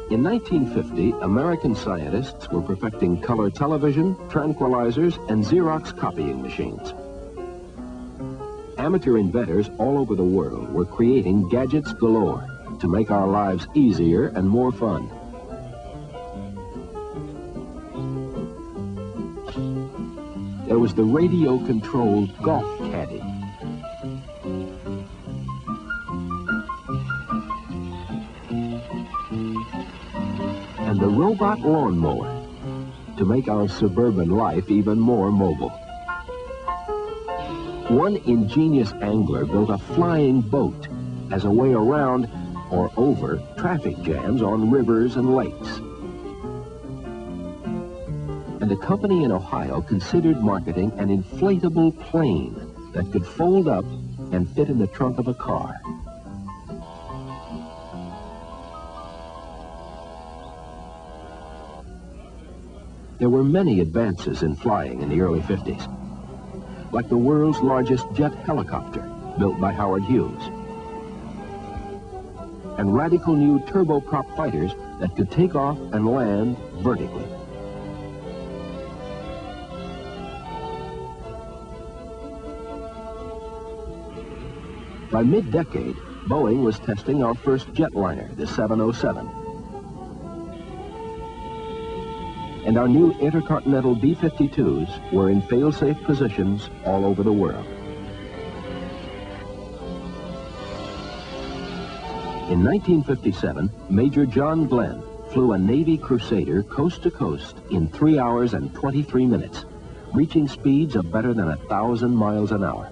In 1950, American scientists were perfecting color television, tranquilizers, and Xerox copying machines. Amateur inventors all over the world were creating gadgets galore to make our lives easier and more fun. There was the radio-controlled golf caddy. And the robot lawnmower to make our suburban life even more mobile. One ingenious angler built a flying boat as a way around or over traffic jams on rivers and lakes. And a company in Ohio considered marketing an inflatable plane that could fold up and fit in the trunk of a car. There were many advances in flying in the early 50s, like the world's largest jet helicopter, built by Howard Hughes, and radical new turboprop fighters that could take off and land vertically. By mid-decade, Boeing was testing our first jetliner, the 707. And our new intercontinental B-52s were in fail-safe positions all over the world. In 1957, Major John Glenn flew a Navy Crusader coast to coast in 3 hours and 23 minutes, reaching speeds of better than 1,000 miles an hour.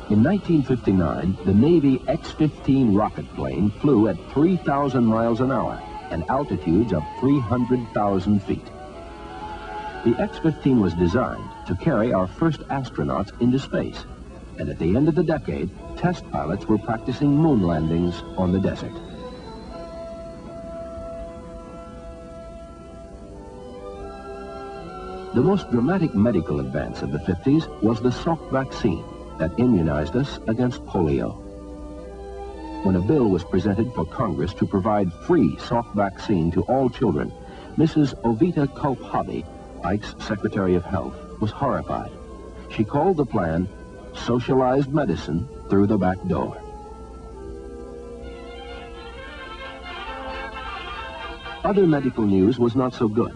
In 1959, the Navy X-15 rocket plane flew at 3,000 miles an hour and altitudes of 300,000 feet. The X-15 was designed to carry our first astronauts into space, and at the end of the decade, test pilots were practicing moon landings on the desert. The most dramatic medical advance of the 50s was the Salk vaccine that immunized us against polio. When a bill was presented for Congress to provide free Salk vaccine to all children, Mrs. Ovita Culp Hobby, Ike's Secretary of Health, was horrified. She called the plan socialized medicine through the back door. Other medical news was not so good.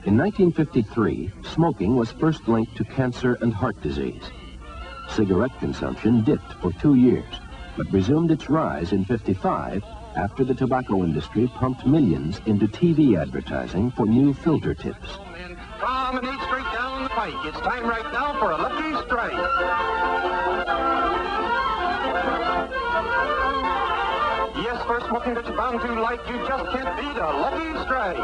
In 1953, smoking was first linked to cancer and heart disease. Cigarette consumption dipped for 2 years, but resumed its rise in '55 after the tobacco industry pumped millions into TV advertising for new filter tips. Promenade straight down the pike. It's time right now for a lucky strike. Yes, for smoking that you're bound to like, you just can't beat a lucky strike.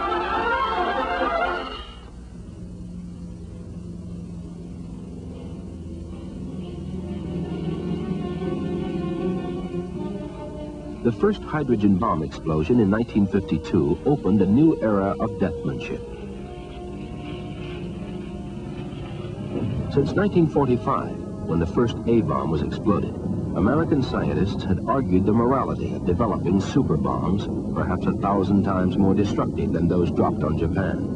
The first hydrogen bomb explosion in 1952 opened a new era of deathmanship. Since 1945, when the first A-bomb was exploded, American scientists had argued the morality of developing super bombs, perhaps 1,000 times more destructive than those dropped on Japan.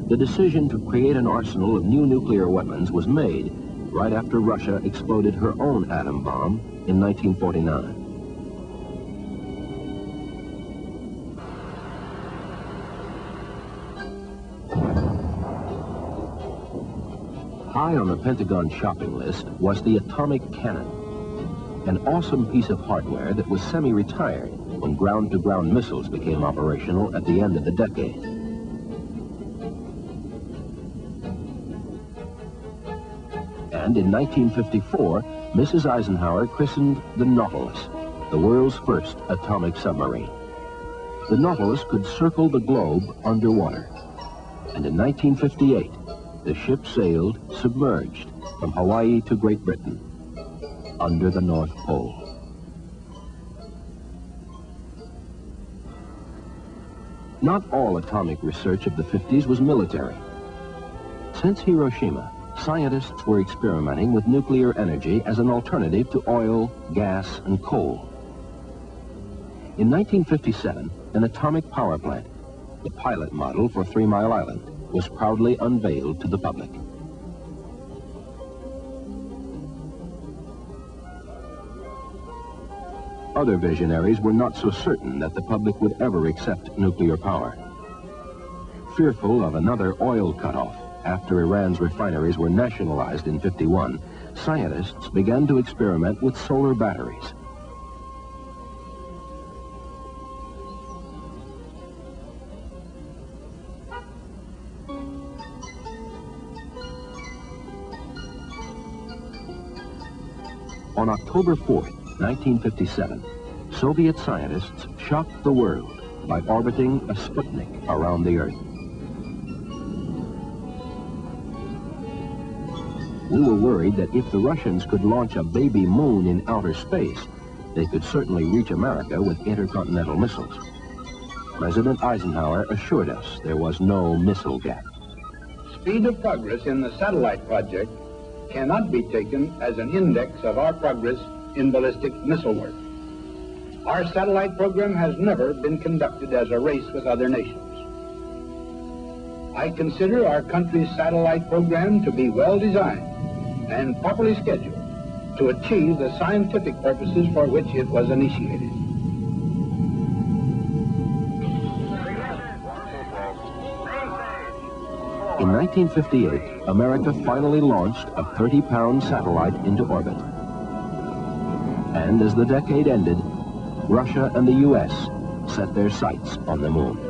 The decision to create an arsenal of new nuclear weapons was made right after Russia exploded her own atom bomb in 1949. High on the Pentagon shopping list was the atomic cannon, an awesome piece of hardware that was semi-retired when ground-to-ground missiles became operational at the end of the decade. And in 1954, Mrs. Eisenhower christened the Nautilus, the world's first atomic submarine. The Nautilus could circle the globe underwater. And in 1958, the ship sailed submerged from Hawaii to Great Britain, under the North Pole. Not all atomic research of the 50s was military. Since Hiroshima, scientists were experimenting with nuclear energy as an alternative to oil, gas, and coal. In 1957, an atomic power plant, the pilot model for 3 Mile Island, was proudly unveiled to the public. Other visionaries were not so certain that the public would ever accept nuclear power. Fearful of another oil cutoff after Iran's refineries were nationalized in '51, scientists began to experiment with solar batteries. On October 4th, 1957, Soviet scientists shocked the world by orbiting a Sputnik around the Earth. We were worried that if the Russians could launch a baby moon in outer space, they could certainly reach America with intercontinental missiles. President Eisenhower assured us there was no missile gap. Speed of progress in the satellite project cannot be taken as an index of our progress in ballistic missile work. Our satellite program has never been conducted as a race with other nations. I consider our country's satellite program to be well designed and properly scheduled to achieve the scientific purposes for which it was initiated. In 1958, America finally launched a 30-pound satellite into orbit. And as the decade ended, Russia and the U.S. set their sights on the moon.